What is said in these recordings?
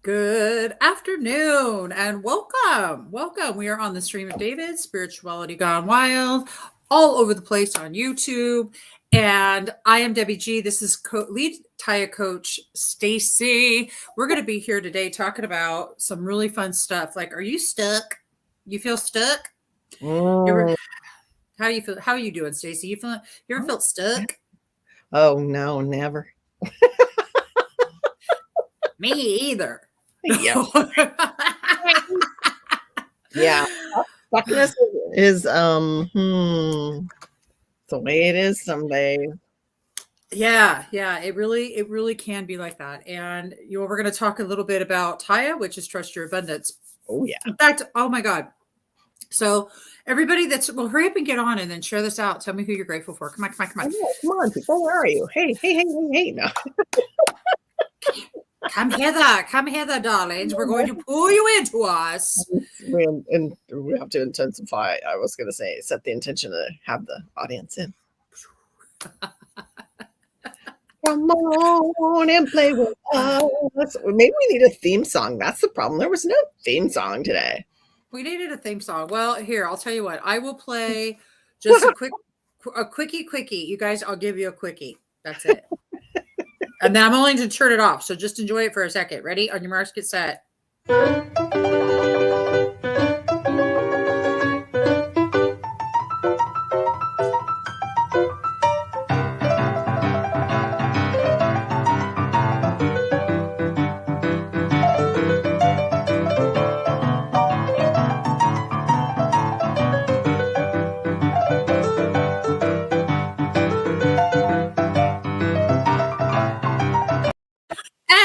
Good afternoon and welcome. Welcome. We are on the Stream of David, Spirituality Gone Wild, all over the place on YouTube. And I am Debbie G. This is lead Taya coach Stacie. We're going to be here today talking about some really fun stuff. Like, are you stuck? You feel stuck? Mm. How do you feel? How are you doing, Stacie? You ever felt stuck? Oh no, never. Me either. Yeah. Yeah. Stuckness is the way it is some days. Yeah, it really can be like that. And we're going to talk a little bit about Taya, which is trust your abundance. Oh yeah. In fact, oh my God. So everybody hurry up and get on and then share this out. Tell me who you're grateful for. Come on. Come on, people. Where are you? Hey. No. Come hither, darlings. We're going to pull you into us. We have to intensify. I was going to say, set the intention to have the audience in. Come on and play with us. Maybe we need a theme song. That's the problem. There was no theme song today. We needed a theme song. Well, here, I'll tell you what. I will play just a quickie. You guys, I'll give you a quickie. That's it. And then I'm only going to turn it off. So just enjoy it for a second. Ready? On your marks, get set.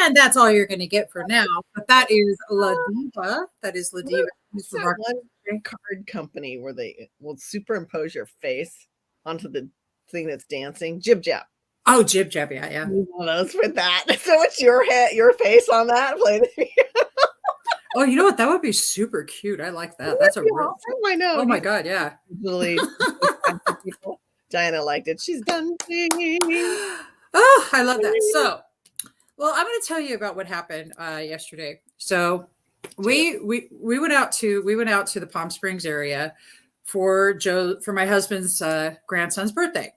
And that's all you're going to get for now. But that is La Diva. That is La Diva. Who's that one card company where they will superimpose your face onto the thing that's dancing? Jib Jab. Oh, Jib Jab, yeah. Those with that. So it's your face on that. Oh, you know what? That would be super cute. I like that. That's a real. I know. Oh my God, yeah. Usually, Diana liked it. She's done singing. Oh, I love that. So, well, I'm going to tell you about what happened yesterday. So, we went out to the Palm Springs area for my husband's grandson's birthday,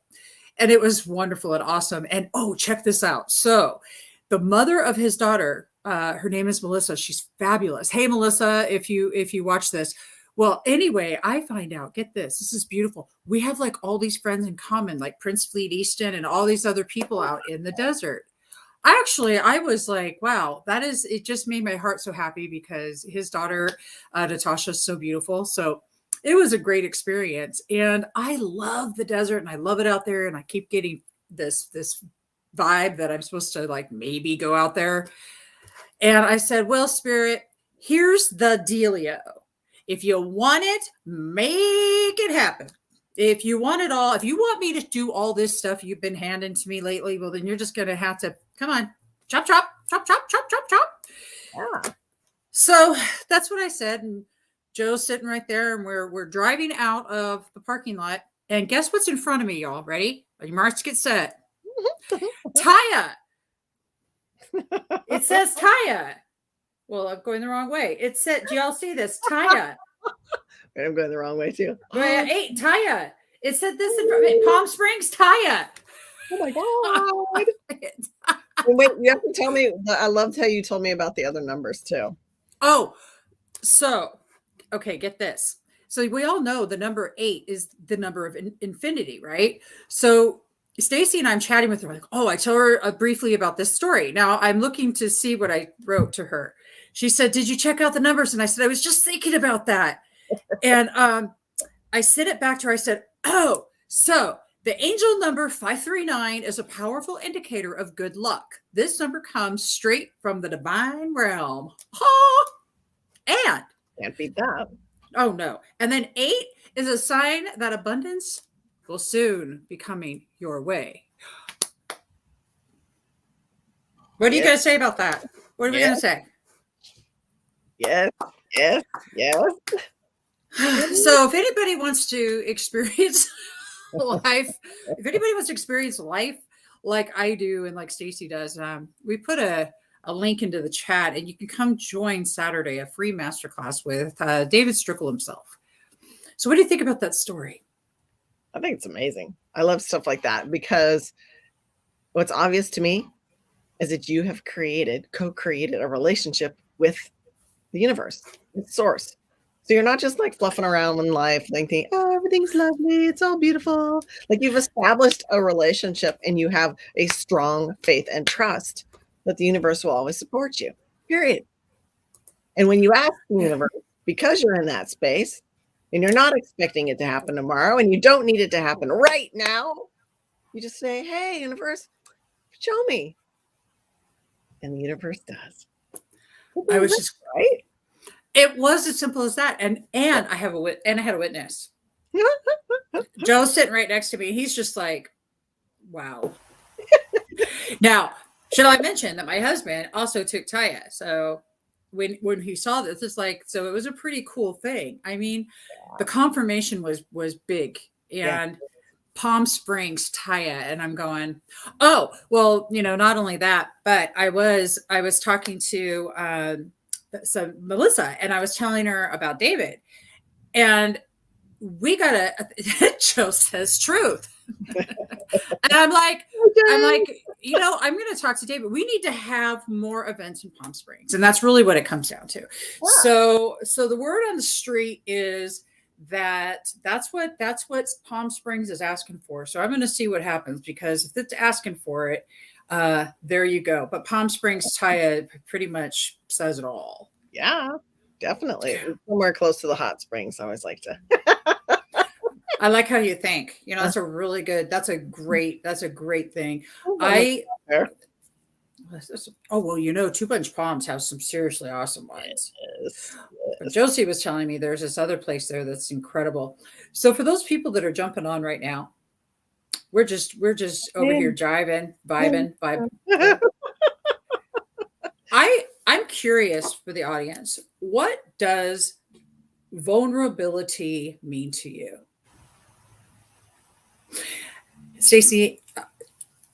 and it was wonderful and awesome. And oh, check this out. So, the mother of his daughter, her name is Melissa. She's fabulous. Hey, Melissa, if you watch this. Well, anyway, I find out, get this. This is beautiful. We have like all these friends in common, like Prince Fleet Easton and all these other people out in the desert. I was like, wow, it just made my heart so happy because his daughter, Natasha, is so beautiful. So it was a great experience. And I love the desert and I love it out there. And I keep getting this vibe that I'm supposed to like maybe go out there. And I said, well, Spirit, here's the dealio. If you want it, make it happen. If you want it all, if you want me to do all this stuff you've been handing to me lately, well, then you're just going to have to, come on, chop. Yeah. So that's what I said. And Joe's sitting right there and we're driving out of the parking lot. And guess what's in front of me, y'all? Ready? Your marks get set. Taya. It says Taya. Well, I'm going the wrong way. It said, do y'all see this? Taya. I'm going the wrong way too. Hey, Taya. It said this in front of me. Palm Springs, Taya. Oh my God. Wait, you have to tell me. I loved how you told me about the other numbers too. Oh, so, okay, get this. So we all know the number 8 is the number of infinity, right? So Stacie and I'm chatting with her, like, oh, I told her briefly about this story. Now I'm looking to see what I wrote to her. She said, did you check out the numbers? And I said, I was just thinking about that. And I sent it back to her. I said, oh, so the angel number 539 is a powerful indicator of good luck. This number comes straight from the divine realm. And can't beat that. Oh, no. And then 8 is a sign that abundance will soon be coming your way. What are you going to say about that? What are we going to say? Yes. So if anybody wants to experience life, if anybody wants to experience life like I do and like Stacie does, we put a a link into the chat, and you can come join Saturday, a free masterclass with David Strickle himself. So what do you think about that story? I think it's amazing. I love stuff like that because what's obvious to me is that you have co-created a relationship with the universe, with source. So you're not just like fluffing around in life, thinking, oh, everything's lovely, it's all beautiful. Like you've established a relationship and you have a strong faith and trust that the universe will always support you, period. And when you ask the universe, because you're in that space and you're not expecting it to happen tomorrow and you don't need it to happen right now, you just say, hey, universe, show me. And the universe does. I was just right. It was as simple as that, and I had a witness. Joe's sitting right next to me. He's just like, "Wow." Now, should I mention that my husband also took Taya? So when he saw this, it's like, so it was a pretty cool thing. I mean, the confirmation was big, and Palm Springs, Taya, and I'm going, oh well, not only that, but I was talking to so Melissa, and I was telling her about David, and we got Joe says truth. And I'm like, I'm going to talk to David. We need to have more events in Palm Springs. And that's really what it comes down to. Yeah. So the word on the street is that's what Palm Springs is asking for. So I'm going to see what happens, because if it's asking for it, there you go. But Palm Springs, Taya pretty much says it all. Yeah, definitely. Somewhere close to the hot springs. I always like to. I like how you think. That's a really good. That's a great thing. Two Bunch Palms have some seriously awesome wines. Yes. But Josie was telling me there's this other place there that's incredible. So for those people that are jumping on right now, we're just over here vibing. I'm curious for the audience. What does vulnerability mean to you? Stacie,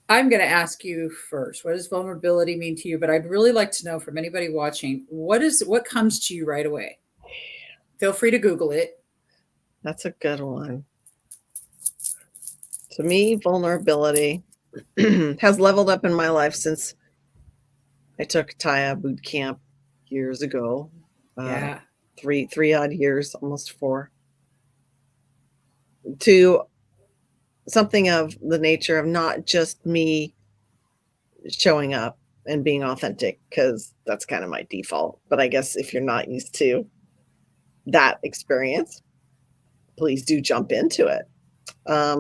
I'm going to ask you first. What does vulnerability mean to you? But I'd really like to know from anybody watching, what comes to you right away? Feel free to Google it. That's a good one. To me, vulnerability has leveled up in my life since I took Taya boot camp years ago. 3 odd years, almost 4. To something of the nature of not just me showing up and being authentic, because that's kind of my default. But I guess if you're not used to that experience, please do jump into it.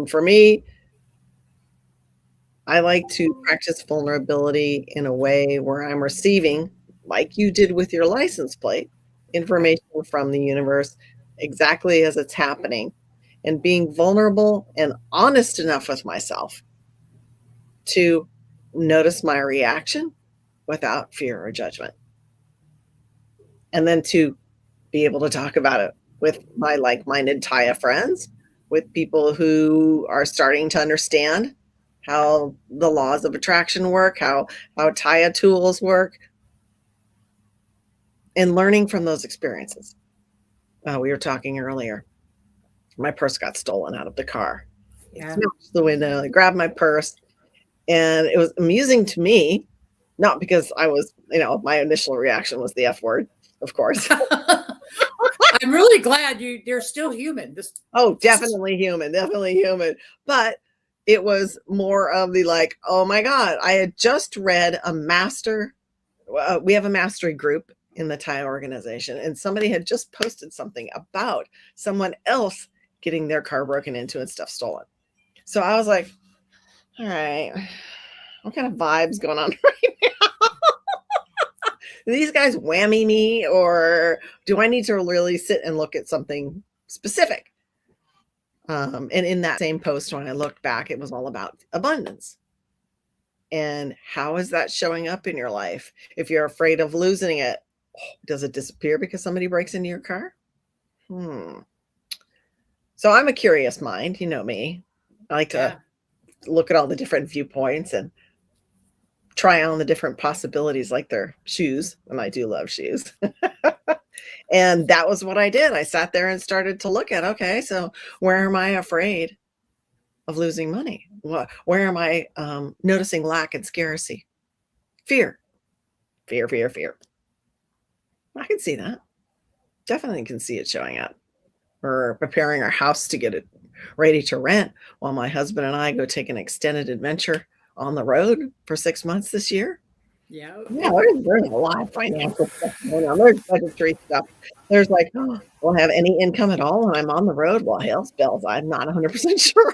For me, I like to practice vulnerability in a way where I'm receiving, like you did with your license plate, information from the universe exactly as it's happening, and being vulnerable and honest enough with myself to notice my reaction without fear or judgment. And then to be able to talk about it with my like-minded Taya friends, with people who are starting to understand how the laws of attraction work, how Taya tools work, and learning from those experiences. We were talking earlier. My purse got stolen out of the car. Yeah. I smashed the window. I grabbed my purse, and it was amusing to me, not because I was, my initial reaction was the F word, of course. I'm really glad you're still human. Definitely human. But it was more of the like, oh my God, I had just read we have a mastery group in the Taya organization, and somebody had just posted something about someone else getting their car broken into and stuff stolen. So I was like, all right, what kind of vibes going on right now? Do these guys whammy me, or do I need to really sit and look at something specific? And in that same post, when I looked back, it was all about abundance. And how is that showing up in your life? If you're afraid of losing it, does it disappear because somebody breaks into your car? So I'm a curious mind, you know me. I like to look at all the different viewpoints and try on the different possibilities, like their shoes, and I do love shoes. And that was what I did. I sat there and started to look at, okay, so where am I afraid of losing money? Where am I noticing lack and scarcity? Fear, fear, fear, fear. I can see that. Definitely can see it showing up. We're preparing our house to get it ready to rent while my husband and I go take an extended adventure on the road for 6 months this year. Yeah. Yeah, there's a lot of financial stuff going on. There's budgetary stuff. There's like, oh, won't have any income at all when I'm on the road. Well, hell's bells, I'm not 100% sure.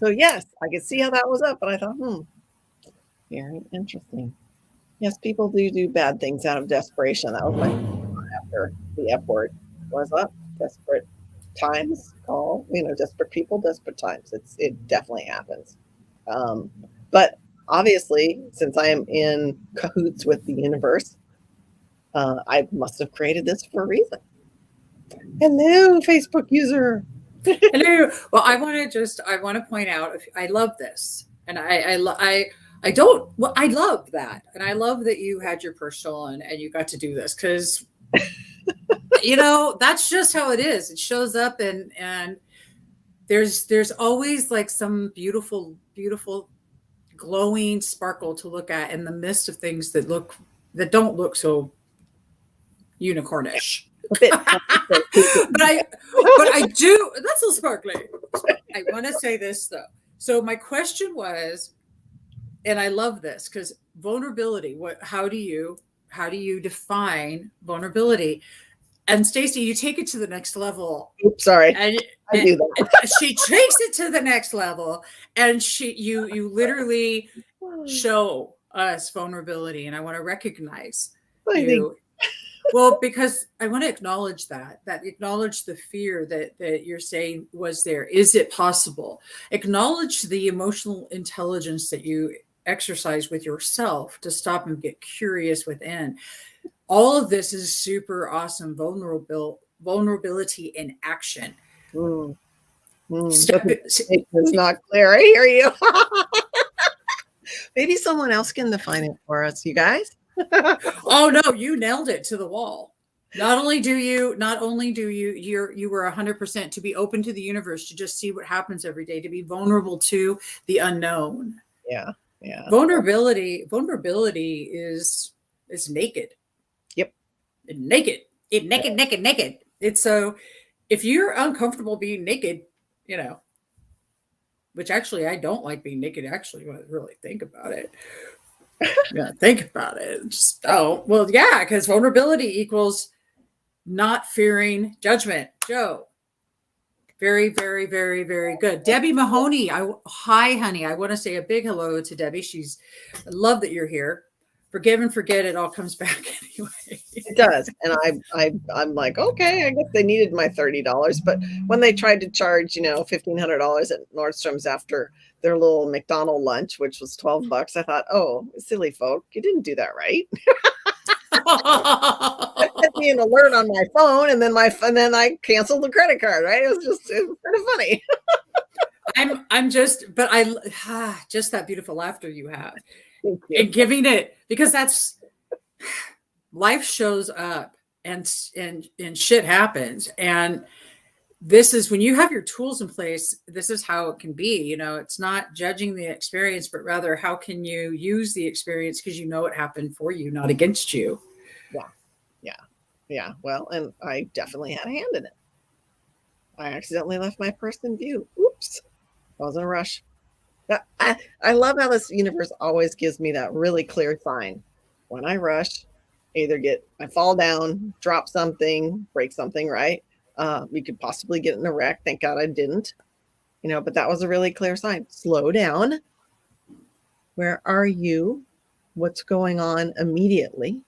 So yes, I could see how that was up, but I thought, very interesting. Yes, people do bad things out of desperation. That was my after the F word was up. Desperate times call, desperate people, desperate times. It definitely happens. But obviously, since I am in cahoots with the universe, I must have created this for a reason. Hello, Facebook user. Hello. Well, I want to point out, I love this, and I love that, and I love that you had your personal and you got to do this because, that's just how it is. It shows up, and there's always like some beautiful, beautiful, glowing sparkle to look at in the midst of things that don't look so unicornish. but I do. That's a sparkly. I want to say this though. So my question was, and I love this because vulnerability. How do you define vulnerability? And Stacie, you take it to the next level. Oops, sorry. I do that. She takes it to the next level, and you literally show us vulnerability, and I want to recognize you. Well, because I want to acknowledge that acknowledge the fear that you're saying was there. Is it possible? Acknowledge the emotional intelligence that you exercise with yourself to stop and get curious within. All of this is super awesome. Vulnerability in action. It's not clear. I hear you. Maybe someone else can define it for us, you guys. Oh no, you nailed it to the wall. Not only do you you were 100% to be open to the universe, to just see what happens every day, to be vulnerable to the unknown. Yeah. Vulnerability is naked. Yep. Naked. It's so if you're uncomfortable being naked, which actually I don't like being naked, actually, when I really think about it. Think about it. Because vulnerability equals not fearing judgment. Joe. Very, very, very, very good. Debbie Mahoney. Hi, honey. I want to say a big hello to Debbie. I love that you're here. Forgive and forget, it all comes back anyway. It does. And I'm like, okay, I guess they needed my $30. But when they tried to charge, $1,500 at Nordstrom's after their little McDonald's lunch, which was $12, I thought, oh, silly folk, you didn't do that right. It sent me an alert on my phone, and then I canceled the credit card. Right? It was kind of funny. Just that beautiful laughter you have, and giving it, because that's life shows up, and shit happens, and this is when you have your tools in place. This is how it can be. It's not judging the experience, but rather how can you use the experience because it happened for you, not against you. Yeah. Well, and I definitely had a hand in it. I accidentally left my purse in view. Oops. I was in a rush. I love how this universe always gives me that really clear sign. When I rush, I fall down, drop something, break something, right? We could possibly get in a wreck. Thank God I didn't. But that was a really clear sign. Slow down. Where are you? What's going on immediately?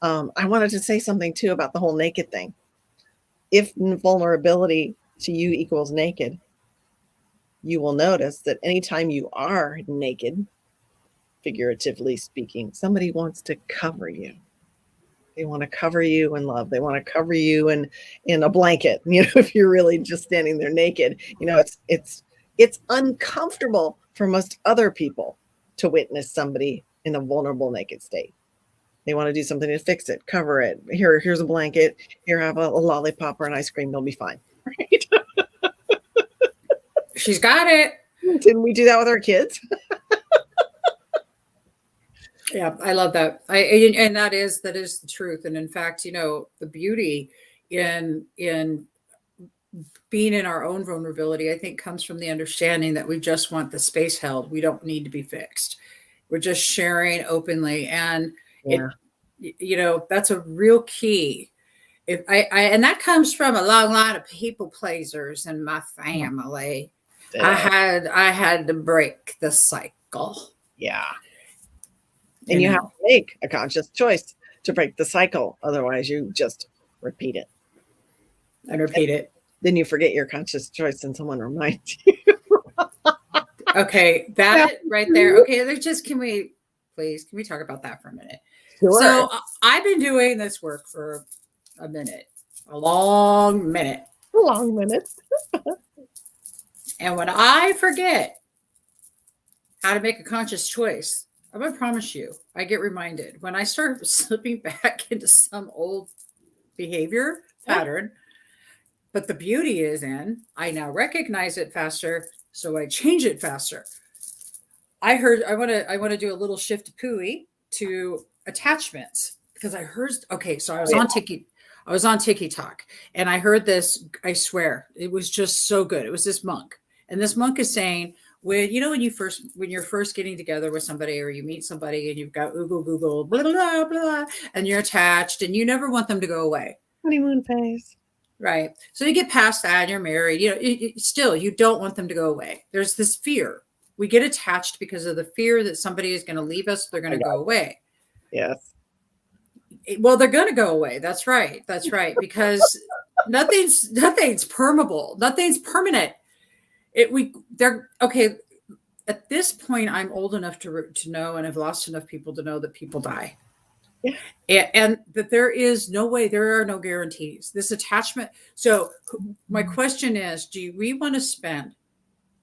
I wanted to say something too about the whole naked thing. If vulnerability to you equals naked, you will notice that anytime you are naked, figuratively speaking, somebody wants to cover you. They want to cover you in love. They want to cover you in a blanket. If you're really just standing there naked, it's uncomfortable for most other people to witness somebody in a vulnerable naked state. They want to do something to fix it, cover it. Here's a blanket. Here, have a lollipop or an ice cream. They'll be fine. Right? She's got it. Didn't we do that with our kids? Yeah, I love that. And that is the truth. And in fact, the beauty in being in our own vulnerability, I think, comes from the understanding that we just want the space held. We don't need to be fixed. We're just sharing openly. And that's a real key. If and that comes from a long line of people pleasers in my family. I had to break the cycle. Yeah. And you have to make a conscious choice to break the cycle. Otherwise, you just repeat it. And repeat it. Then you forget your conscious choice and someone reminds you. Okay, that right there. Okay, can we talk about that for a minute? Sure. So I've been doing this work for a minute, a long minute. A long minute. And when I forget how to make a conscious choice, I'm going to promise you, I get reminded when I start slipping back into some old behavior pattern. But the beauty is I now recognize it faster, so I change it faster. I want to do a little shift to pooey to attachments because I heard. Okay, so I was on TikTok, and I heard this. I swear, it was just so good. It was this monk, and this monk is saying, when you're first getting together with somebody, or you meet somebody, and you've got Google, blah blah blah, and you're attached, and you never want them to go away. Honeymoon phase. Right. So you get past that and you're married, still, you don't want them to go away. There's this fear. We get attached because of the fear that somebody is going to leave us. They're going to go away. Yes. Well, they're going to go away. That's right. That's right. Because nothing's permeable. Nothing's permanent. Okay. At this point, I'm old enough to know, and I've lost enough people to know that people die. Yeah. And that there is no way, there are no guarantees. This attachment. So my question is, do we want to spend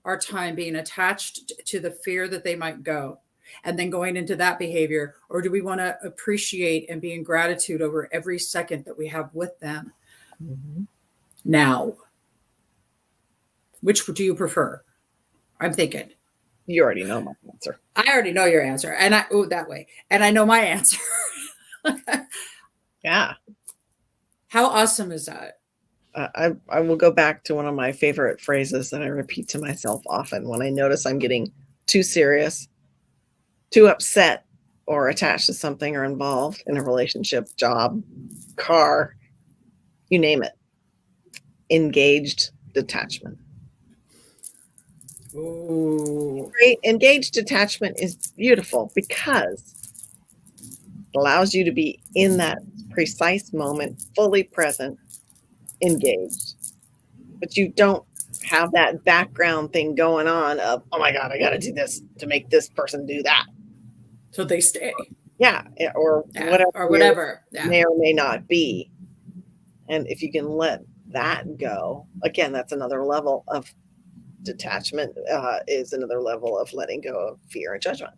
our time being attached to the fear that they might go and then going into that behavior? Or do we want to appreciate and be in gratitude over every second that we have with them now? Which do you prefer? I'm thinking. You already know my answer. I already know your answer. And that way. And I know my answer. Yeah. How awesome is that? I will go back to one of my favorite phrases that I repeat to myself often when I notice I'm getting too serious, too upset, or attached to something, or involved in a relationship, job, car, you name it. Engaged detachment. Ooh. Great. Engaged detachment is beautiful because it allows you to be in that precise moment, fully present, engaged. But you don't have that background thing going on of, oh my God, I got to do this to make this person do that. So they stay. Yeah. Or whatever. May or may not be. And if you can let that go, again, that's another level of detachment, is another level of letting go of fear and judgment.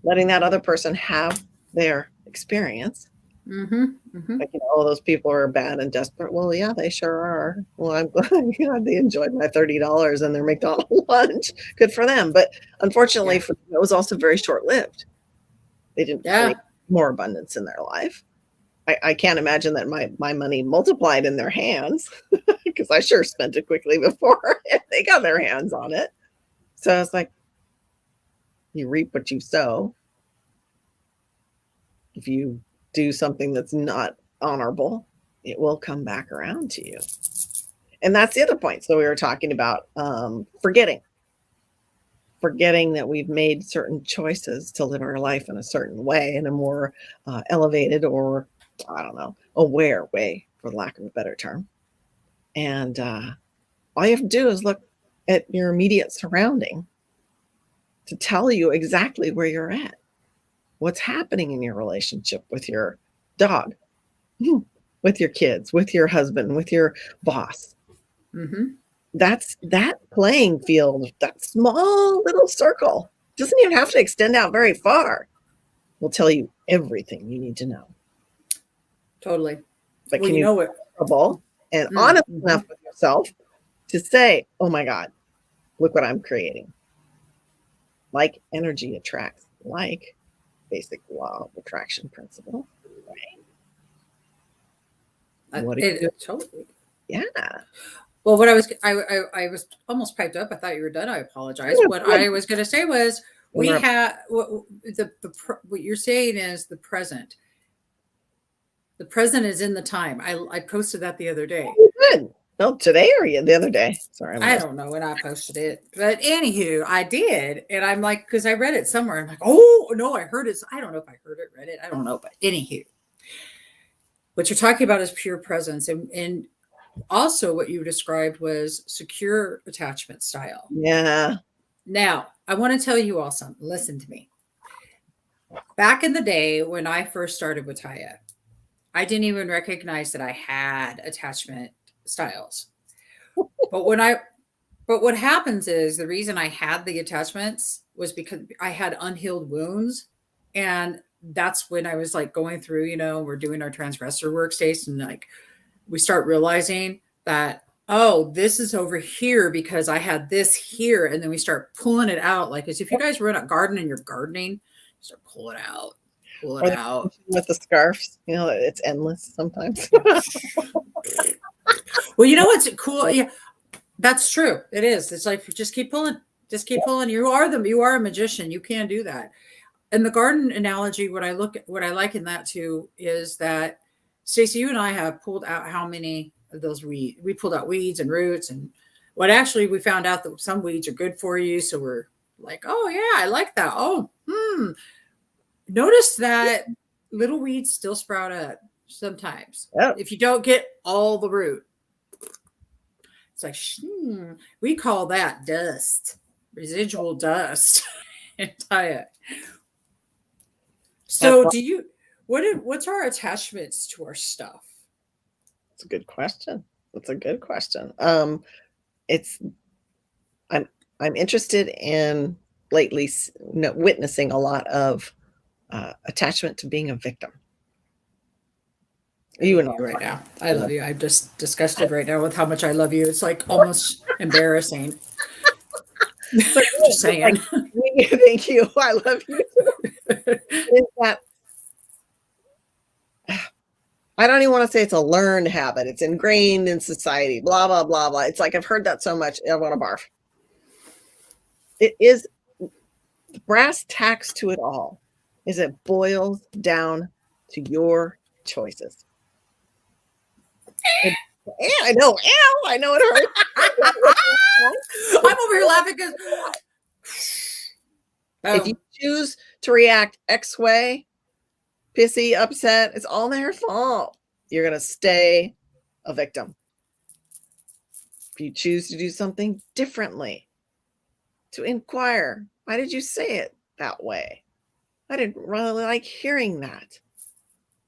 Letting that other person have their experience. Like, those people are bad and desperate. Well, yeah, they sure are. Well, I'm glad they enjoyed my $30 and their McDonald's lunch. Good for them. But unfortunately, for them, it was also very short-lived. They didn't have more abundance in their life. I can't imagine that my money multiplied in their hands because I sure spent it quickly before they got their hands on it. So it's like, you reap what you sow. If you do something that's not honorable, it will come back around to you. And that's the other point. So we were talking about forgetting that we've made certain choices to live our life in a certain way, in a more elevated, or I don't know, aware way, for lack of a better term. And all you have to do is look at your immediate surrounding to tell you exactly where you're at. What's happening in your relationship with your dog, with your kids, with your husband, with your boss. That's that playing field, that small little circle Doesn't even have to extend out very far. Will tell you everything you need to know. Totally. But Well, can you you know be what? comfortable and honest enough with yourself to say, oh my God, look what I'm creating. Like energy attracts like, basic law of attraction principle. Right? What do you do? Totally. Yeah. Well, I was almost piped up. I thought you were done. I apologize. What I was going to say was we have what you're saying is the present. The present is in the time. I posted that the other day. Oh, good. No, today or the other day? Sorry, I don't know when I posted it, but anywho, I did, and I'm like, because I read it somewhere. I'm like, oh no, I heard it. I don't know if I heard it, read it. I don't know, but anywho, what you're talking about is pure presence, and also what you described was secure attachment style. Yeah. Now, I want to tell you all something. Listen to me. Back in the day when I first started with Taya, I didn't even recognize that I had attachment styles. But what happens is the reason I had the attachments was because I had unhealed wounds. And that's when I was like going through, we're doing our transgressor workstation, and like we start realizing that, oh, this is over here because I had this here. And then we start pulling it out. Like as if you guys were in a garden and you're gardening, start pull it out. With the scarves, it's endless sometimes. Well, you know what's cool? Yeah, that's true. It is. It's like just keep pulling. Just keep pulling. You are a magician. You can do that. And the garden analogy, what I liken that to is that, Stacie, you and I have pulled out how many of those weeds? We pulled out weeds and roots, and what actually we found out that some weeds are good for you. So we're like, oh yeah, I like that. Oh, notice that little weeds still sprout up sometimes. Yep. If you don't get all the root. It's like, we call that dust, residual dust. So what's our attachments to our stuff? It's a good question. I'm interested in lately witnessing a lot of attachment to being a victim. You and I right now. I love you. I'm just disgusted right now with how much I love you. It's like almost embarrassing. Just saying. Thank you. I love you. Is that I don't even want to say it's a learned habit. It's ingrained in society. Blah blah blah blah. It's like I've heard that so much. I want to barf. It is the brass tacks to it all. Is it boils down to your choices. Yeah, I know. Ow, I know it hurts. I'm over here laughing because if you choose to react X way, pissy, upset, it's all their fault. You're going to stay a victim. If you choose to do something differently, to inquire, why did you say it that way? I didn't really like hearing that.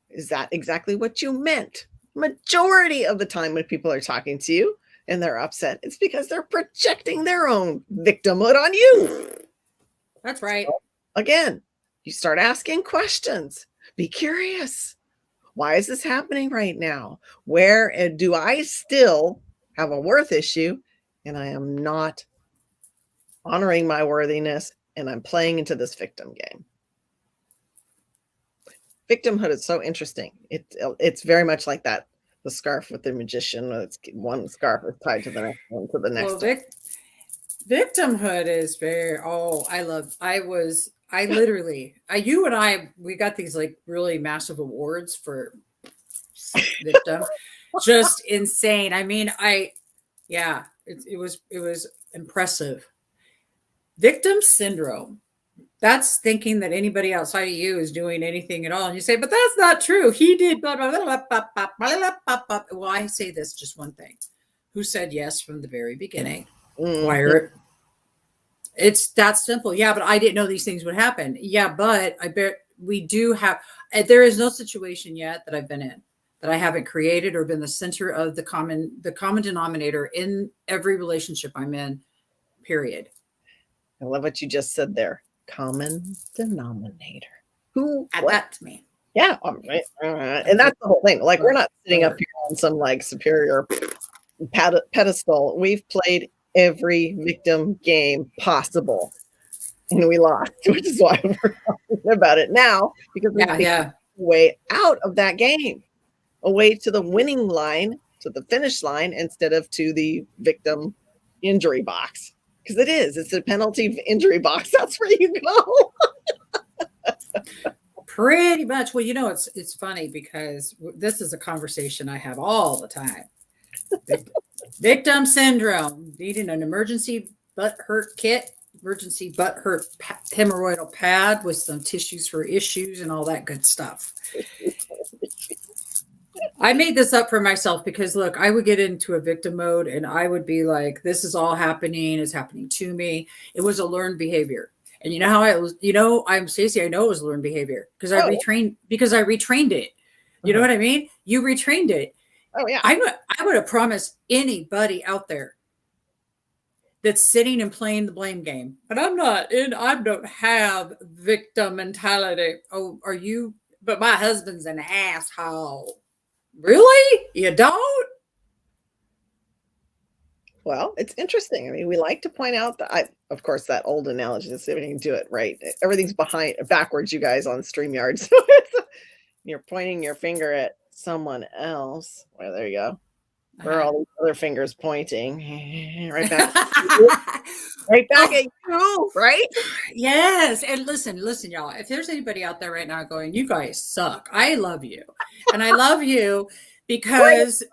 Is that exactly what you meant? Majority of the time when people are talking to you and they're upset, it's because they're projecting their own victimhood on you. That's right. So, again, you start asking questions. Be curious. Why is this happening right now? Where do I still have a worth issue and I am not honoring my worthiness and I'm playing into this victim game? Victimhood is so interesting. It's very much like that. The scarf with the magician. It's one scarf is tied to the next one to the next one. Victimhood is very, you and I, we got these like really massive awards for victim. Just insane. I mean, it was impressive. Victim syndrome. That's thinking that anybody outside of you is doing anything at all. And you say, but that's not true. He did. Blah, blah, blah, blah, blah, blah, blah, blah. Well, I say this, just one thing. Who said yes from the very beginning? Why it's that simple. Yeah, but I didn't know these things would happen. Yeah, but I bet we do have, there is no situation yet that I've been in that I haven't created or been the center of the common denominator in every relationship I'm in, period. I love what you just said there. common denominator. Who? Add What? that to me. Yeah, right. And that's the whole thing. Like, we're not sitting up here on some like superior pedestal. We've played every victim game possible, and we lost, which is why we're talking about it now, because we think a way out of that game, a way to the winning line, to the finish line, instead of to the victim injury box. Because it's a penalty injury box. That's where you go. Pretty much. Well, it's funny because this is a conversation I have all the time. Victim syndrome, needing an emergency butt hurt kit, emergency butt hurt hemorrhoidal pad with some tissues for issues and all that good stuff. I made this up for myself because, look, I would get into a victim mode and I would be like, this is all happening. It's happening to me. It was a learned behavior. And you know how it was, I'm Stacie, I know it was learned behavior because I retrained it. You know what I mean? You retrained it. Oh yeah. I would have promised anybody out there that's sitting and playing the blame game, but I don't have victim mentality. Oh, are you? But my husband's an asshole. Really? You don't? Well, it's interesting. I mean, we like to point out that of course, that old analogy is everything do it right. Everything's backwards, you guys, on StreamYard. So you're pointing your finger at someone else. Well, there you go. Where are all these other fingers pointing? Right back. Right back at you, right? Yes. And listen, y'all, if there's anybody out there right now going, you guys suck, I love you. And I love you because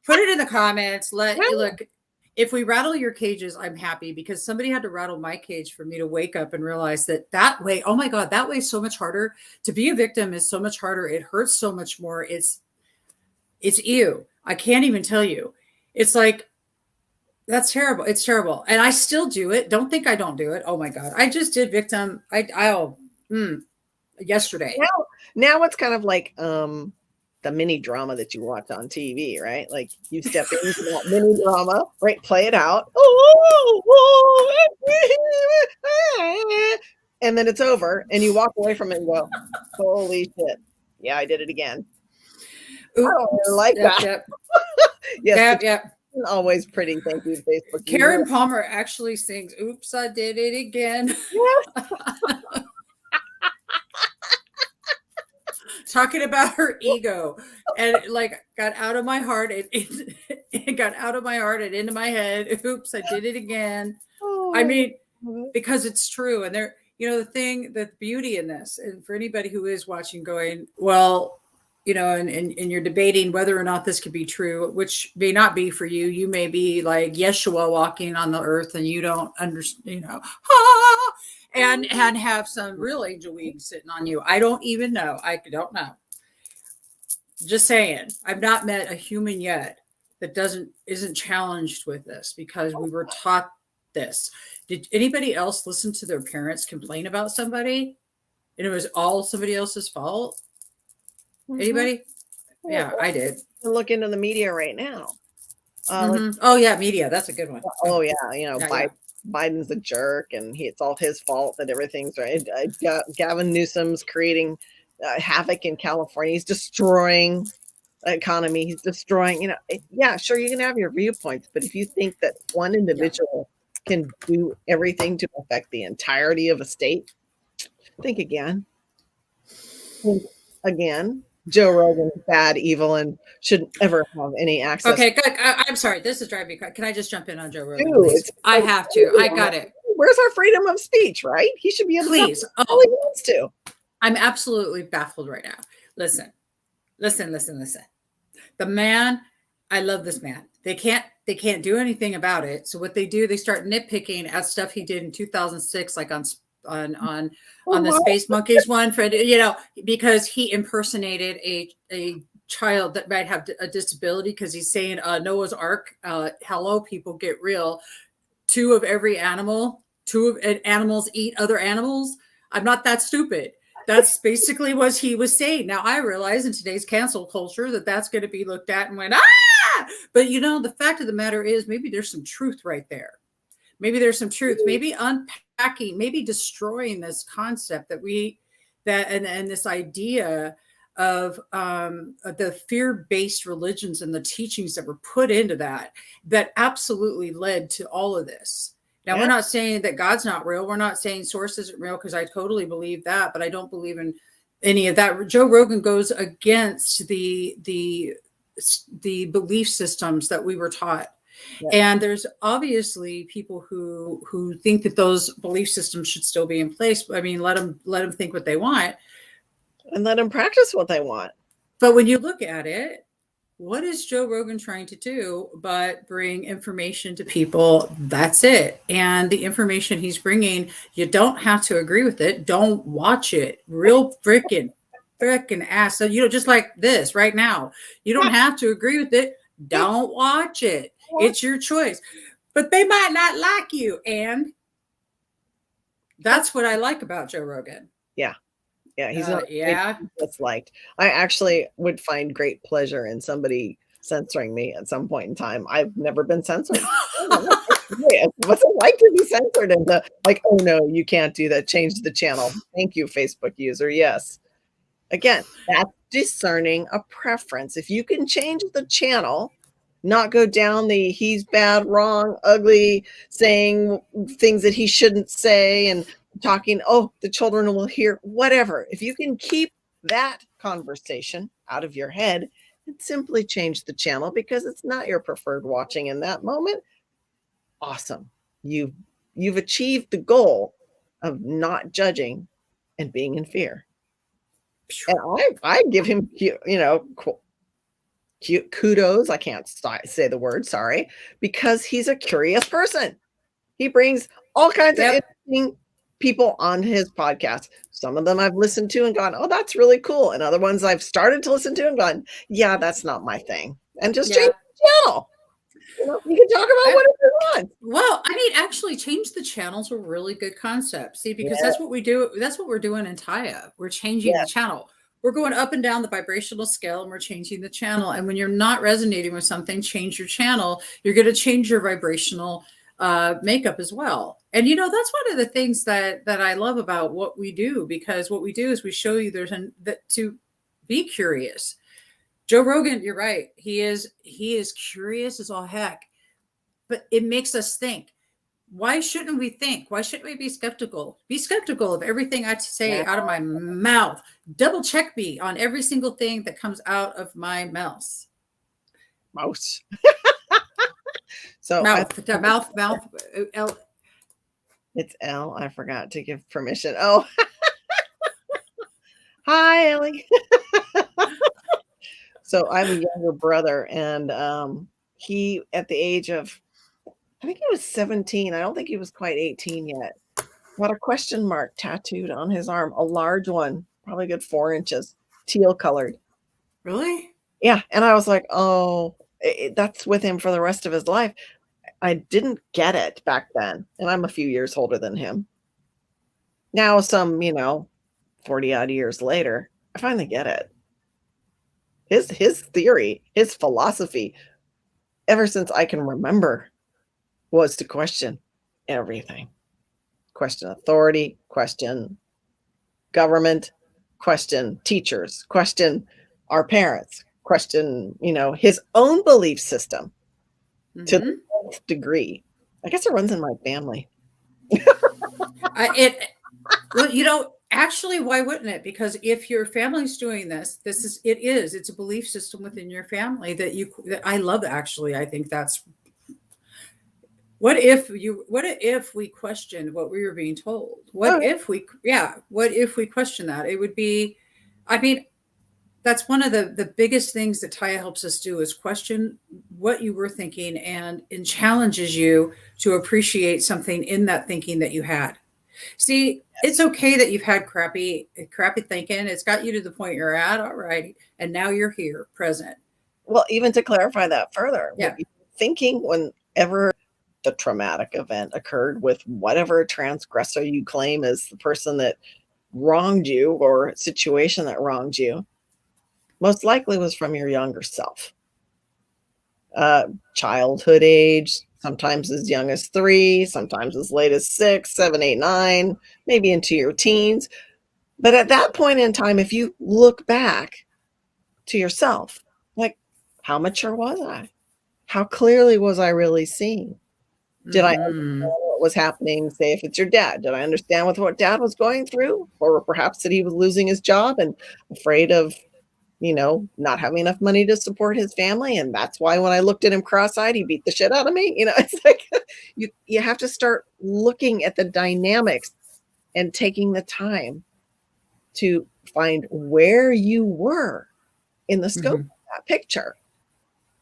put it in the comments. Look, if we rattle your cages, I'm happy, because somebody had to rattle my cage for me to wake up and realize that way, oh my God, that way is so much harder. To be a victim is so much harder. It hurts so much more. It's you. I can't even tell you. It's like, that's terrible. It's terrible. And I still do it. Don't think I don't do it. Oh my God. I just did victim. Yesterday. Now it's kind of like the mini drama that you watch on TV, right? Like, you step into that mini drama, right? Play it out. And then it's over and you walk away from it and go, holy shit. Yeah, I did it again. Oops. I don't really like that. Yep. Yes. Yep. Always pretty. Thank you, Facebook. Karen Palmer actually sings, "Oops, I did it again." Talking about her ego, and it got out of my heart. It got out of my heart and into my head. Oops, I did it again. I mean, because it's true. And the beauty in this, and for anybody who is watching going, well, and you're debating whether or not this could be true, which may not be for you. You may be like Yeshua walking on the earth and you don't understand, and have some real angel wings sitting on you. I don't even know. I don't know. Just saying. I've not met a human yet that isn't challenged with this, because we were taught this. Did anybody else listen to their parents complain about somebody and it was all somebody else's fault? Anybody? Yeah, I did. Look into the media right now. Oh yeah, media. That's a good one. Oh yeah, Biden's a jerk, and it's all his fault that everything's right. Gavin Newsom's creating havoc in California. He's destroying the economy. He's destroying. Yeah, sure, you can have your viewpoints, but if you think that one individual can do everything to affect the entirety of a state, think again. Think again. Joe Rogan, bad, evil, and shouldn't ever have any access. Okay, good. I'm sorry. This is driving me. Can I just jump in on Joe Rogan? I have to. I got it. Where's our freedom of speech, right? He should be able to talk all he wants to. I'm absolutely baffled right now. Listen. The man, I love this man. They can't do anything about it. So what they do, they start nitpicking at stuff he did in 2006, like on the Space Monkeys one, for because he impersonated a child that might have a disability, because he's saying Noah's Ark, hello people, get real, animals eat other animals. I'm not that stupid. That's basically what he was saying. Now I realize in today's cancel culture that's going to be looked at and went, but the fact of the matter is, maybe there's some truth right there. Maybe there's some truth. Maybe unpack attacking, maybe destroying this concept and this idea of the fear-based religions and the teachings that were put into that absolutely led to all of this. Now, we're not saying that God's not real. We're not saying source isn't real, because I totally believe that, but I don't believe in any of that. Joe Rogan goes against the belief systems that we were taught. Yeah. And there's obviously people who think that those belief systems should still be in place. I mean, let them think what they want. And let them practice what they want. But when you look at it, what is Joe Rogan trying to do but bring information to people? That's it. And the information he's bringing, you don't have to agree with it. Don't watch it. Real freaking ass. So, just like this right now, you don't have to agree with it. Don't watch it. It's your choice. But they might not like you. And that's what I like about Joe Rogan. Yeah. Yeah, he's not disliked. I actually would find great pleasure in somebody censoring me at some point in time. I've never been censored. What's it like to be censored? And like, oh no, you can't do that. Change the channel. Thank you, Facebook user. Yes. Again, that's discerning a preference. If you can change the channel, not go down the he's bad, wrong, ugly, saying things that he shouldn't say, and talking, oh, the children will hear, whatever. If you can keep that conversation out of your head and simply change the channel because it's not your preferred watching in that moment, awesome. You've achieved the goal of not judging and being in fear. And I give him, kudos. I can't say the word, sorry, because he's a curious person. He brings all kinds of interesting people on his podcast. Some of them I've listened to and gone, oh, that's really cool. And other ones I've started to listen to and gone, yeah, that's not my thing. And just change the channel. You can talk about whatever you want. Well, I mean, actually change the channels are a really good concept. See, because that's what we do. That's what we're doing in Taya. We're changing the channel. We're going up and down the vibrational scale and we're changing the channel. And when you're not resonating with something, change your channel. You're going to change your vibrational makeup as well. And that's one of the things that I love about what we do, because what we do is we show you to be curious. Joe Rogan, you're right. He is curious as all heck, but it makes us think. Why shouldn't we think? Why shouldn't we be skeptical? Be skeptical of everything I say out of my mouth. Double check me on every single thing that comes out of my mouth. So mouth. L. It's L. I forgot to give permission. Oh, hi, Ellie. So I have a younger brother, and he, at the age of, I think he was 17. I don't think he was quite 18 yet. Got a question mark tattooed on his arm, a large one, probably a good 4 inches, teal colored. Really? Yeah. And I was like, oh, that's with him for the rest of his life. I didn't get it back then. And I'm a few years older than him. Now, 40 odd years later, I finally get it. His theory, his philosophy, ever since I can remember, was to question everything. Question authority, question government, question teachers, question our parents, question, his own belief system to the nth degree. I guess it runs in my family. Actually, why wouldn't it? Because if your family's doing this, it's a belief system within your family that I love. Actually, I think that's what if we questioned what we were being told? What if we question that? It would be, that's one of the biggest things that Taya helps us do is question what you were thinking and challenges you to appreciate something in that thinking that you had. See, it's okay that you've had crappy thinking. It's got you to the point you're at. All right. And now you're here, present. Well, even to clarify that further, thinking whenever the traumatic event occurred with whatever transgressor you claim is the person that wronged you or situation that wronged you, most likely was from your younger self. Childhood age, sometimes as young as 3, sometimes as late as 6, 7, 8, 9, maybe into your teens. But at that point in time, if you look back to yourself, like, how mature was I? How clearly was I really seeing? Did I understand what was happening? Say, if it's your dad, did I understand what dad was going through? Or perhaps that he was losing his job and afraid of, not having enough money to support his family. And that's why when I looked at him cross-eyed, he beat the shit out of me. It's like you have to start looking at the dynamics and taking the time to find where you were in the scope of that picture.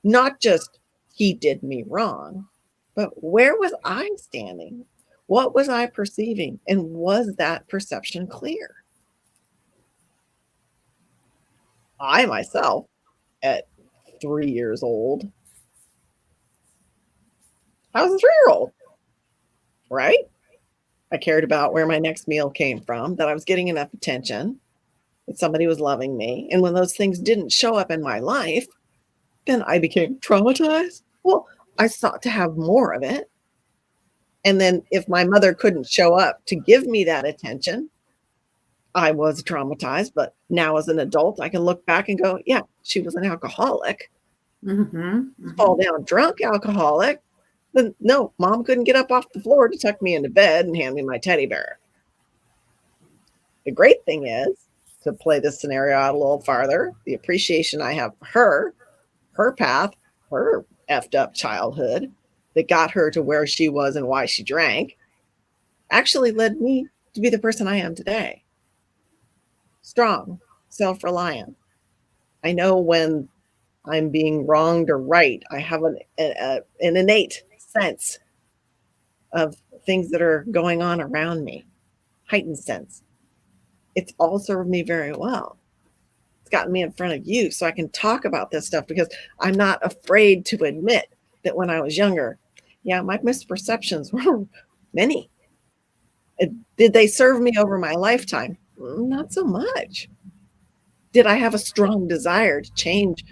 Not just he did me wrong, but where was I standing? What was I perceiving? And was that perception clear? I myself, at 3 years old, I was a 3-year-old, right? I cared about where my next meal came from, that I was getting enough attention, that somebody was loving me. And when those things didn't show up in my life, then I became traumatized. Well, I sought to have more of it. And then if my mother couldn't show up to give me that attention, I was traumatized. But now as an adult, I can look back and go, yeah, she was an alcoholic. Fall down drunk alcoholic. Then no, mom couldn't get up off the floor to tuck me into bed and hand me my teddy bear. The great thing is, to play this scenario out a little farther, the appreciation I have for her path, her effed up childhood that got her to where she was and why she drank, actually led me to be the person I am today. Strong, self-reliant. I know when I'm being wronged or right. I have an innate sense of things that are going on around me, heightened sense. It's all served me very well. It's gotten me in front of you so I can talk about this stuff because I'm not afraid to admit that when I was younger, yeah, my misperceptions were many. Did they serve me over my lifetime? Not so much. Did I have a strong desire to change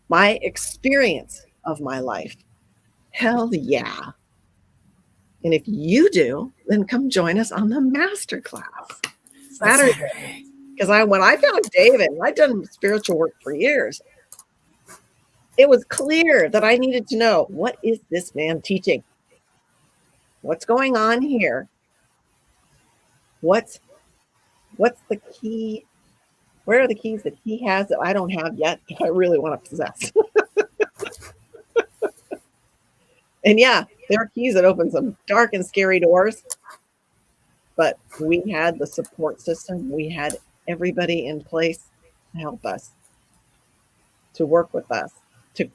my experience of my life? Hell yeah. And if you do, then come join us on the masterclass Saturday. Because when I found David, and I'd done spiritual work for years, it was clear that I needed to know, what is this man teaching? What's going on here? What's the key? Where are the keys that he has that I don't have yet that I really want to possess? And yeah, there are keys that open some dark and scary doors. But we had the support system. We had everybody in place to help us, to work with us.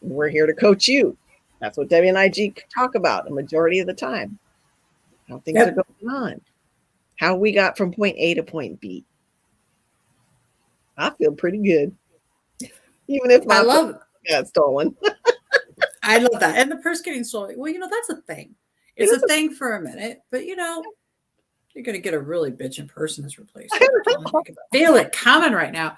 We're here to coach you. That's what Debbie and I talk about the majority of the time. How things are going on. How we got from point A to point B. I feel pretty good. Even if my purse got stolen. I love that. And the purse getting stolen. Well, that's a thing. It's a thing for a minute, but you're going to get a really bitchin' person as replacement. I feel it coming right now.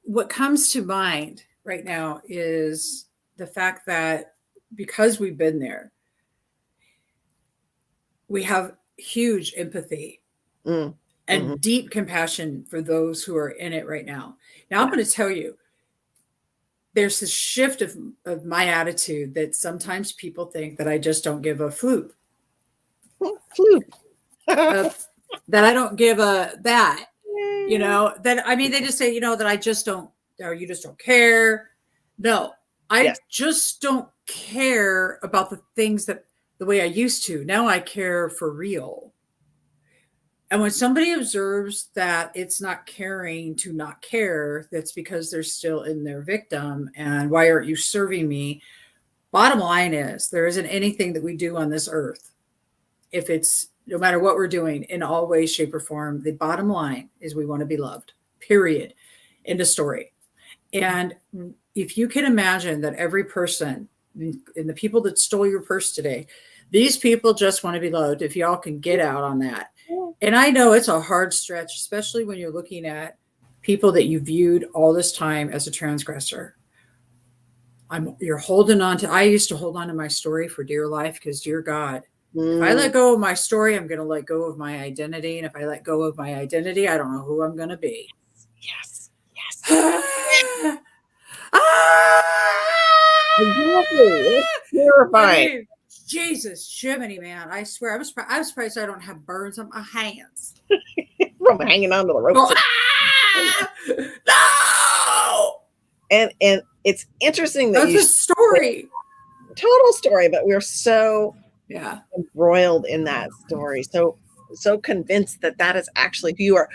What comes to mind right now is the fact that because we've been there, we have huge empathy and deep compassion for those who are in it right now. Now, I'm going to tell you, there's this shift of my attitude that sometimes people think that I just don't give a floop. That I don't give a that. They just say, that I just don't, or you just don't care. No, I just don't care about the things that the way I used to. Now I care for real. And when somebody observes that it's not caring to not care, that's because they're still in their victim. And why aren't you serving me? Bottom line is, there isn't anything that we do on this earth, if it's no matter what we're doing in all ways, shape, or form, the bottom line is we want to be loved, period. End of story. And if you can imagine that every person and the people that stole your purse today, these people just want to be loved. If y'all can get out on that. And I know it's a hard stretch, especially when you're looking at people that you viewed all this time as a transgressor. you're holding on to, I used to hold on to my story for dear life because, dear God, if I Mm, let go of my story, I'm going to let go of my identity. And if I let go of my identity, I don't know who I'm going to be. yes. Yes. Ah! Exactly. It's I terrifying. mean, Jesus, Jiminy, man! I swear, I'm surprised I don't have burns on my hands. From hanging onto the ropes. Go, ah! No! And it's interesting that That's you a story. total story, but we're so Yeah, embroiled in that story, so convinced that that is actually who you are.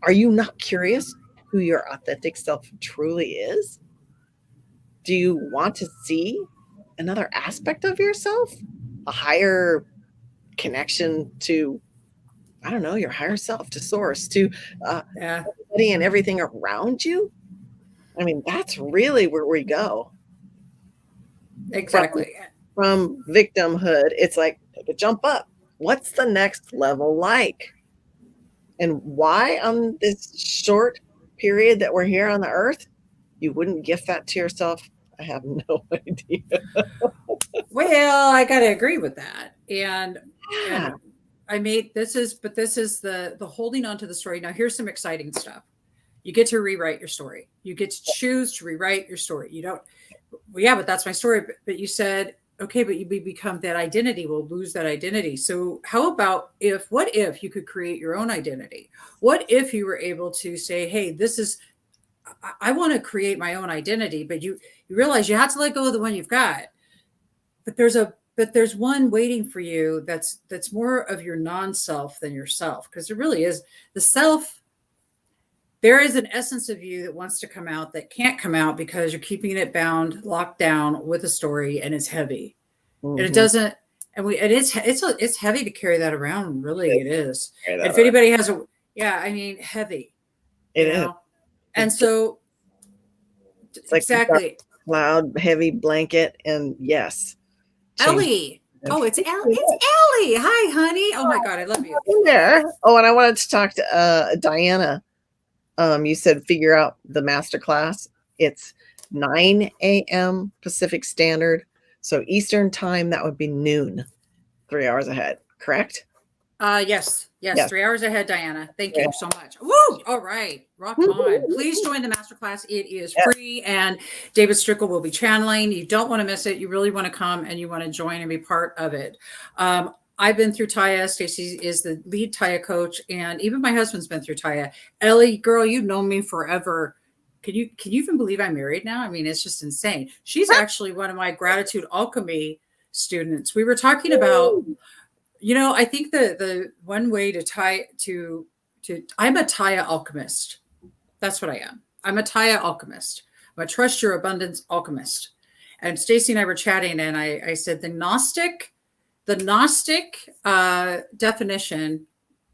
Are you not curious who your authentic self truly is? Do you want to see another aspect of yourself, a higher connection to, I don't know, your higher self, to source, to yeah, everybody and everything around you? I mean, that's really where we go from exactly. victimhood. It's like, take a jump up. What's the next level like? And why on this short period that we're here on the earth, you wouldn't gift that to yourself? I have no idea. Well, I got to agree with that, and Yeah. I made this is the holding on to the story. Now, here's some exciting stuff. You get to rewrite your story. You get to choose to rewrite your story. You don't, well, yeah, but that's my story. But you said, okay, but you become that identity. We'll lose that identity. So how about what if you could create your own identity? What if you were able to say, hey, this is, I want to create my own identity, but you realize you have to let go of the one you've got. But there's one waiting for you that's more of your non-self than yourself, because there really is the self. There is an essence of you that wants to come out that can't come out because you're keeping it bound, locked down with a story, and it's heavy. And it Mm-hmm. doesn't, and it's heavy to carry that around. Really, it is. Carry And that if around. anybody has a, yeah, I mean, heavy, It is. and It's just, so it's like a dark exactly, cloud, heavy blanket, and yes, change. Ellie. Oh, it's Ellie. Hi, honey. Oh my God, I love you. In there. Oh, and I wanted to talk to Diana. You said figure out the master class. It's 9 a.m. Pacific Standard. So Eastern time, that would be noon, 3 hours ahead, correct? Yes, Yes. 3 hours ahead, Diana. Thank Yeah. you so much. Woo! All right, rock on. Please join the masterclass. It is free, and David Strickle will be channeling. You don't want to miss it. You really want to come and you want to join and be part of it. I've been through Taya. Stacie is the lead Taya coach, and even my husband's been through Taya. Ellie, girl, you've known me forever. Can you even believe I'm married now? I mean, it's just insane. She's actually one of my gratitude alchemy students. We were talking about, I think the one way to I'm a Taya alchemist. That's what I am. I'm a Taya alchemist. I'm a trust your abundance alchemist. And Stacie and I were chatting, and I said the Gnostic definition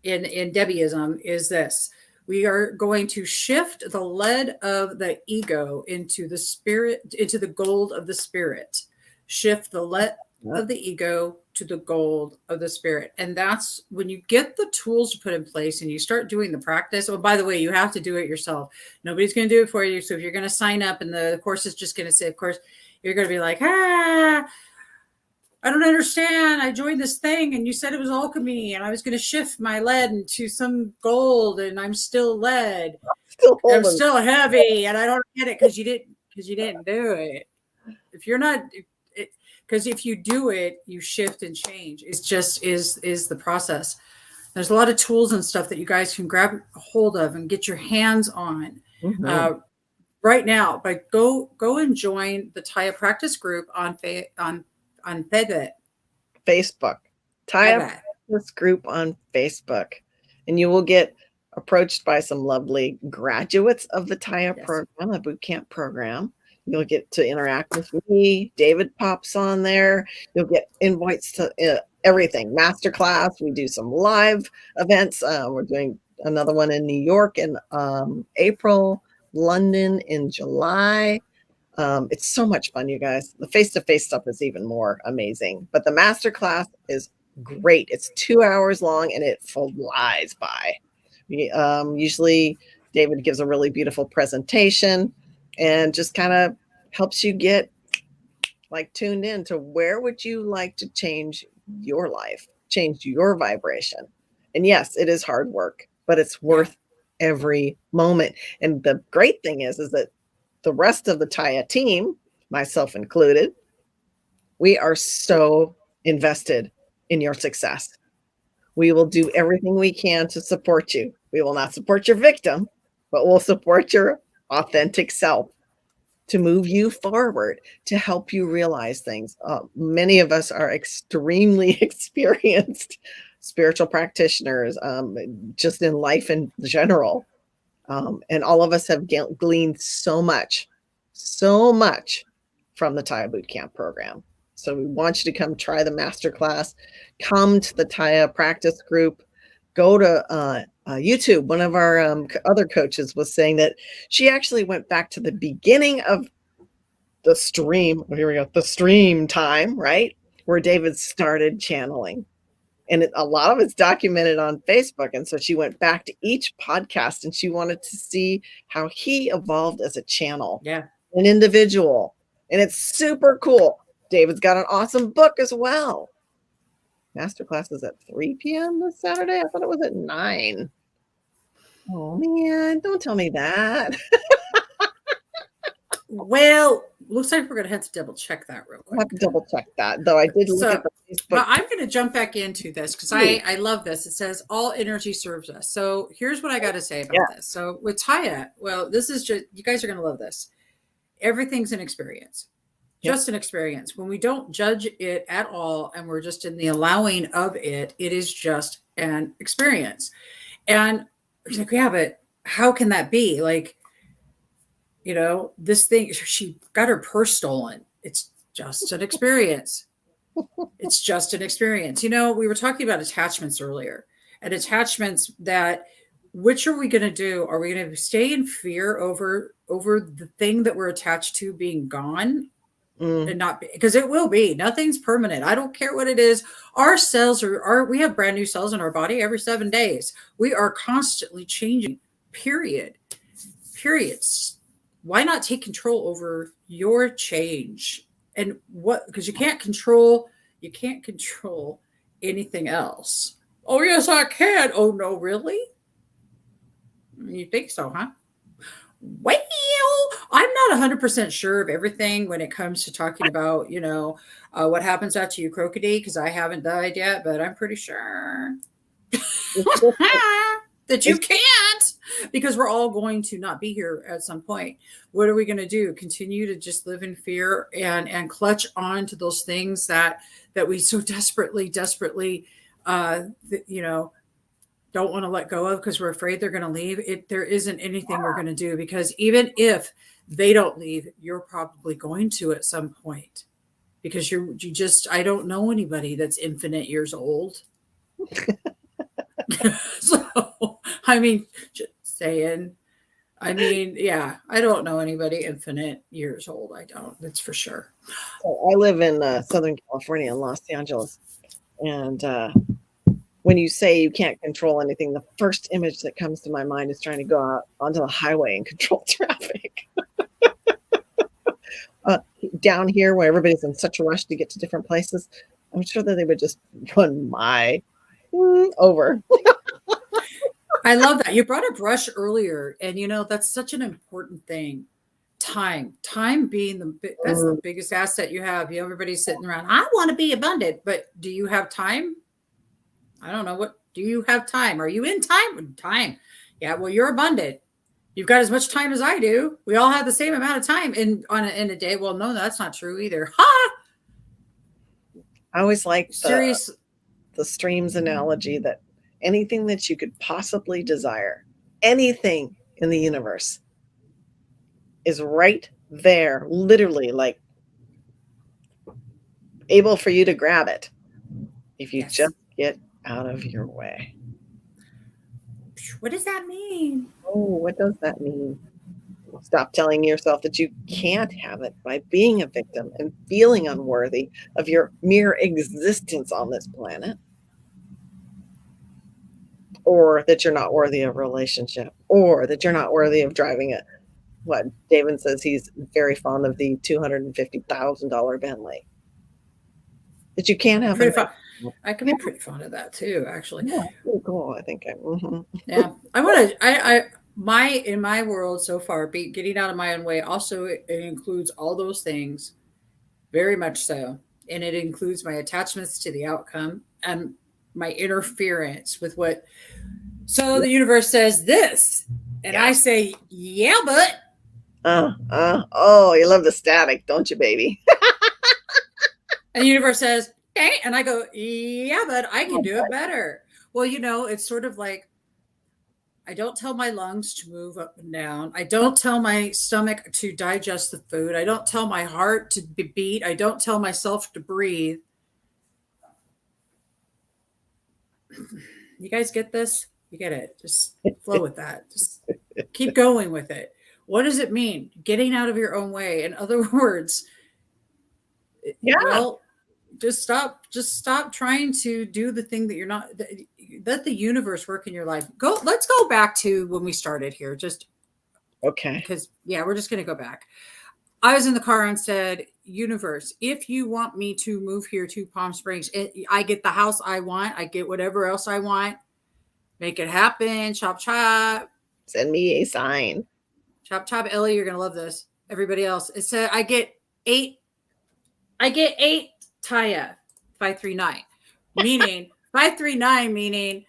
in Debbieism is this: we are going to shift the lead of the ego into the spirit, into the gold of the spirit. Shift the lead of the ego to the gold of the spirit. And that's when you get the tools to put in place and you start doing the practice. Oh, by the way, you have to do it yourself. Nobody's going to do it for you. So if you're going to sign up and the course is just going to say, of course, you're going to be like, I don't understand. I joined this thing and you said it was alchemy and I was going to shift my lead into some gold and I'm still lead. I'm still heavy and I don't get it because you didn't do it. If you're not, because if you do it, you shift and change. It's just is the process. There's a lot of tools and stuff that you guys can grab a hold of and get your hands on right now. But go and join the Taya practice group on Facebook. Taya practice group on Facebook, and you will get approached by some lovely graduates of the Taya program, the boot camp program. You'll get to interact with me. David pops on there. You'll get invites to everything. Masterclass. We do some live events. We're doing another one in New York in April, London in July. It's so much fun, you guys. The face-to-face stuff is even more amazing. But the masterclass is great. It's 2 hours long and it flies by. Usually David gives a really beautiful presentation and just kind of helps you get like tuned in to where would you like to change your life, change your vibration. And yes, it is hard work, but it's worth every moment. And the great thing is that the rest of the Taya team, myself included, we are so invested in your success. We will do everything we can to support you. We will not support your victim, but we'll support your authentic self to move you forward, to help you realize things. Many of us are extremely experienced spiritual practitioners, just in life in general. And all of us have gleaned so much from the Taya Bootcamp program. So we want you to come try the masterclass, come to the Taya practice group, go to YouTube. One of our other coaches was saying that she actually went back to the beginning of the stream. Here we go. The stream time, right? Where David started channeling. And a lot of it's documented on Facebook. And so she went back to each podcast and she wanted to see how he evolved as a channel, an individual. And it's super cool. David's got an awesome book as well. Masterclass is at 3 p.m. this Saturday. I thought it was at 9. Oh, man. Don't tell me that. Well, looks like we're going to have to double check that real quick. I'll have to double check that, though. I did look at the Facebook. But I'm going to jump back into this because I love this. It says all energy serves us. So here's what I got to say about this. So with Taya, well, this is just, you guys are going to love this. Everything's an experience, just an experience. When we don't judge it at all and we're just in the allowing of it, it is just an experience. And you're like, yeah, but how can that be? Like, you know, this thing, she got her purse stolen. It's just an experience. It's just an experience. You know, we were talking about attachments earlier, and attachments that, which are we going to do? Are we going to stay in fear over the thing that we're attached to being gone? And not be, because it will be. Nothing's permanent. I don't care what it is. Our cells we have brand new cells in our body every 7 days. We are constantly changing, period. Periods. Why not take control over your change? And what, because you can't control anything else. Oh, yes, I can. Oh, no, really? You think so, huh? Well, I'm not 100% sure of everything when it comes to talking about, you know, what happens after you crocodile, because I haven't died yet, but I'm pretty sure that you can't, because we're all going to not be here at some point. What are we going to do? Continue to just live in fear and clutch on to those things that we so desperately, you know, don't want to let go of because we're afraid they're going to leave. There isn't anything we're going to do, because even if they don't leave, you're probably going to at some point, because you just, I don't know anybody that's infinite years old. So, I mean, just saying, I mean, yeah, I don't know anybody infinite years old. I don't, that's for sure. So I live in Southern California, in Los Angeles. And when you say you can't control anything, the first image that comes to my mind is trying to go out onto the highway and control traffic. Down here, where everybody's in such a rush to get to different places, I'm sure that they would just run my over. I love that. You brought up rush earlier, and you know, that's such an important thing. Time being that's the biggest asset you have. You know, everybody's sitting around, I want to be abundant, but do you have time? I don't know. What do you have time? Are you in time? Yeah, well, you're abundant. You've got as much time as I do. We all have the same amount of time in a day. Well, no, that's not true either. Ha! I always like the streams analogy that anything that you could possibly desire, anything in the universe, is right there, literally, like able for you to grab it if you just get out of your way. What does that mean? Oh, what does that mean? Stop telling yourself that you can't have it by being a victim and feeling unworthy of your mere existence on this planet, or that you're not worthy of a relationship, or that you're not worthy of driving what David says he's very fond of the $250,000 Bentley. That you can't have Pretty a fun. nice, I can be pretty fond of that too, actually. yeah, pretty cool. I think Yeah, I want to. My in my world so far, getting out of my own way. Also, it includes all those things, very much so, and it includes my attachments to the outcome and my interference with what. So the universe says this, and yeah. I say, yeah, but. Oh, you love the static, don't you, baby? And the universe says, okay, and I go, yeah, but I can do it better. Well, it's sort of like I don't tell my lungs to move up and down. I don't tell my stomach to digest the food. I don't tell my heart to beat. I don't tell myself to breathe. You guys get this? You get it. Just flow with that. Just keep going with it. What does it mean? Getting out of your own way. In other words, Yeah. well, just stop trying to do the thing that you're not. Let the universe work in your life. Let's go back to when we started here. Just okay. Because we're just going to go back. I was in the car and said, universe, if you want me to move here to Palm Springs, I get the house I want. I get whatever else I want. Make it happen. Chop, chop. Send me a sign. Chop, chop. Ellie, you're going to love this. Everybody else. It said, I get eight Taya 539, meaning 539, meaning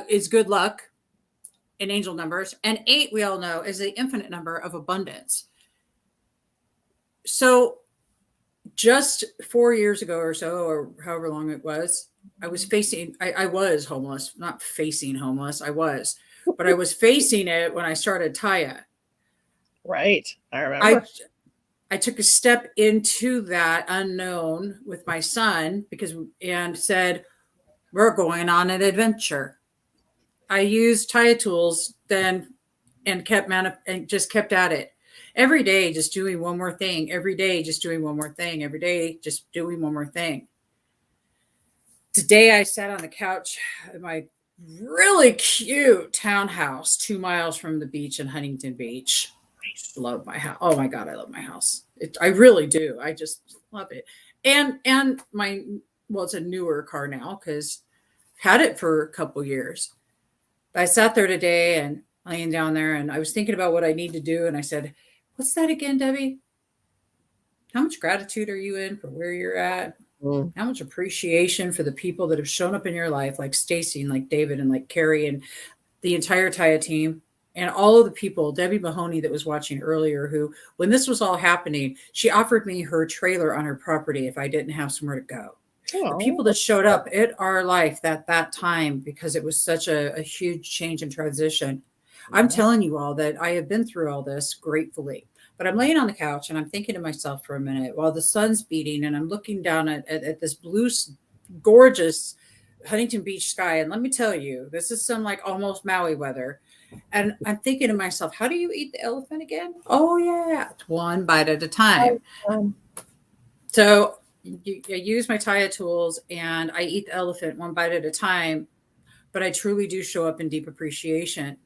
is good luck in angel numbers. And 8, we all know, is the infinite number of abundance. So just 4 years ago or so, or however long it was, I was homeless, not facing homeless. But I was facing it when I started Taya. Right. I remember. I took a step into that unknown with my son and said, we're going on an adventure. I used Taya tools then and just kept at it. Every day, just doing one more thing. Every day, just doing one more thing. Every day, just doing one more thing. Today, I sat on the couch at my really cute townhouse 2 miles from the beach in Huntington Beach. I love my house. Oh my God, I love my house. I really do. I just love it. And it's a newer car now because I've had it for a couple years. But I sat there today and laying down there and I was thinking about what I need to do. And I said, what's that again, Debbie? How much gratitude are you in for where you're at? How much appreciation for the people that have shown up in your life, like Stacie and like David and like Carrie and the entire Taya team and all of the people, Debbie Mahoney that was watching earlier, who, when this was all happening, she offered me her trailer on her property if I didn't have somewhere to go. The people that showed up in our life at that time, because it was such a huge change and transition. I'm telling you all that I have been through all this gratefully. But I'm laying on the couch and I'm thinking to myself for a minute while the sun's beating and I'm looking down at this blue, gorgeous Huntington Beach sky. And let me tell you, this is some like almost Maui weather. And I'm thinking to myself, how do you eat the elephant again? Oh, yeah. It's one bite at a time. So I use my Taya tools and I eat the elephant one bite at a time. But I truly do show up in deep appreciation.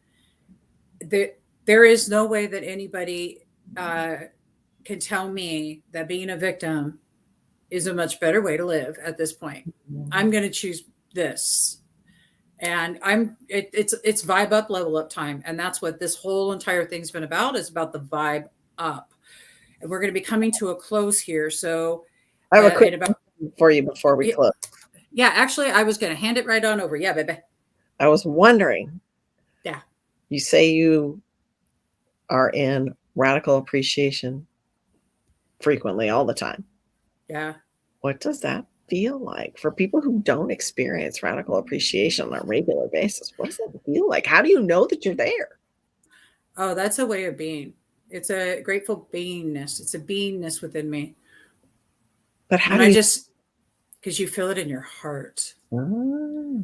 There is no way that anybody can tell me that being a victim is a much better way to live at this point. I'm going to choose this. And it's vibe up, level up time. And that's what this whole entire thing's been about, is about the vibe up. And we're going to be coming to a close here. So I have a quick question for you before we close. Yeah, actually, I was going to hand it right on over. Yeah, baby. I was wondering. Yeah. You say you are in radical appreciation frequently, all the time. Yeah. What does that feel like for people who don't experience radical appreciation on a regular basis? What does that feel like? How do you know that you're there? Oh, that's a way of being. It's a grateful beingness. It's a beingness within me. But how do you because you feel it in your heart. Oh.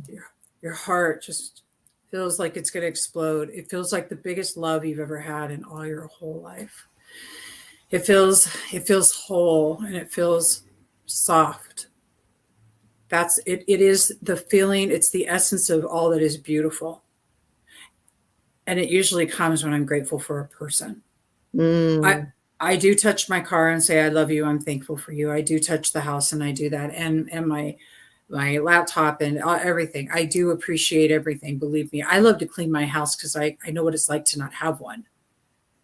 Your heart just feels like it's going to explode. It feels like the biggest love you've ever had in all your whole life. It feels whole and it feels soft. That's it. It is the feeling. It's the essence of all that is beautiful. And it usually comes when I'm grateful for a person. Mm. I do touch my car and say I love you. I'm thankful for you. I do touch the house and I do that, and my laptop and everything. I do appreciate everything. Believe me, I love to clean my house because I know what it's like to not have one.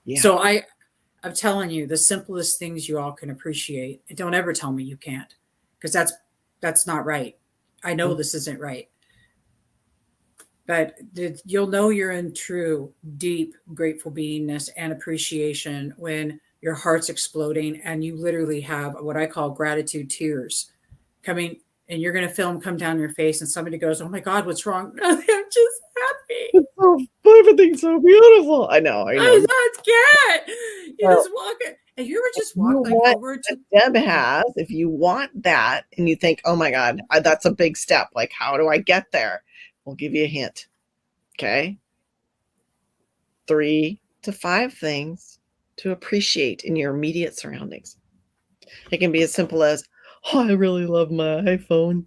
Yeah. So I'm telling you, the simplest things you all can appreciate. Don't ever tell me you can't, because that's not right. I know this isn't right. But you'll know you're in true, deep, grateful beingness and appreciation when your heart's exploding and you literally have what I call gratitude tears coming, and you're going to feel them come down your face, and somebody goes, "Oh my God, what's wrong?" No, I'm just happy. Oh, everything's so beautiful. I know. I know it's good. You Well, just walk it. And you ever just you walk know like what over to Deb has, if you want that and you think, oh my God, that's a big step. Like, how do I get there? We'll give you a hint. Okay. 3 to 5 things to appreciate in your immediate surroundings. It can be as simple as, oh, I really love my iPhone.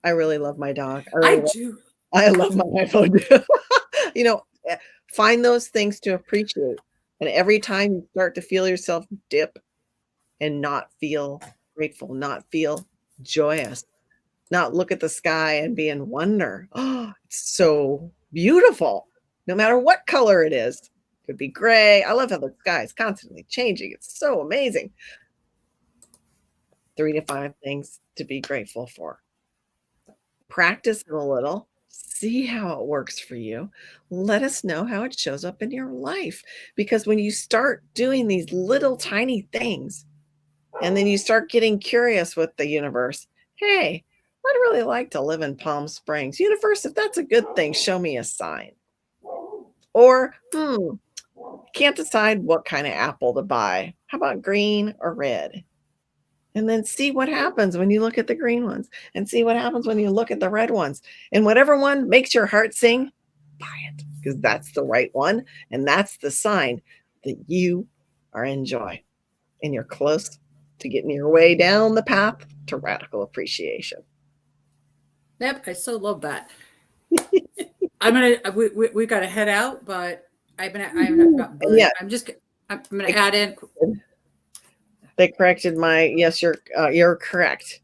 I really love my dog. I do. I love my iPhone too. You know, find those things to appreciate. And every time you start to feel yourself dip and not feel grateful, not feel joyous, not look at the sky and be in wonder. Oh, it's so beautiful. No matter what color it is. It could be gray. I love how the sky is constantly changing. It's so amazing. 3 to 5 things to be grateful for. Practice it a little. See how it works for you. Let us know how it shows up in your life. Because when you start doing these little tiny things, and then you start getting curious with the universe, hey, I'd really like to live in Palm Springs. Universe, if that's a good thing, show me a sign. Or, can't decide what kind of apple to buy. How about green or red? And then see what happens when you look at the green ones, and see what happens when you look at the red ones. And whatever one makes your heart sing, buy it, because that's the right one. And that's the sign that you are in joy and you're close to getting your way down the path to radical appreciation. Yep, I so love that. We got to head out, but I'm Yeah, gonna add in. they corrected my, yes, you're correct.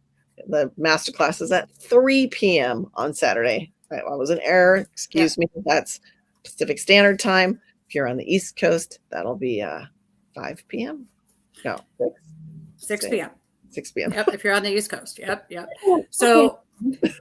The masterclass is at 3 p.m. on Saturday. I was in error. Excuse me. That's Pacific Standard Time. If you're on the East Coast, that'll be 5 p.m. No, 6 p.m. 6 p.m. Yep, if you're on the East Coast. Yep. So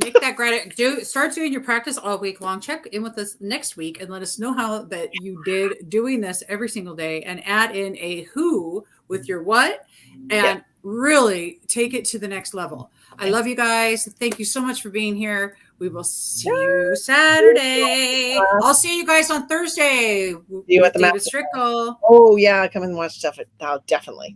make that gratitude. Start doing your practice all week long. Check in with us next week and let us know how that you did doing this every single day, and add in a who with your what, and really take it to the next level. I love you guys. Thank you so much for being here. We will see you Saturday. I'll see you guys on Thursday. See you at the David Strickle. Oh yeah, come and watch stuff. Definitely.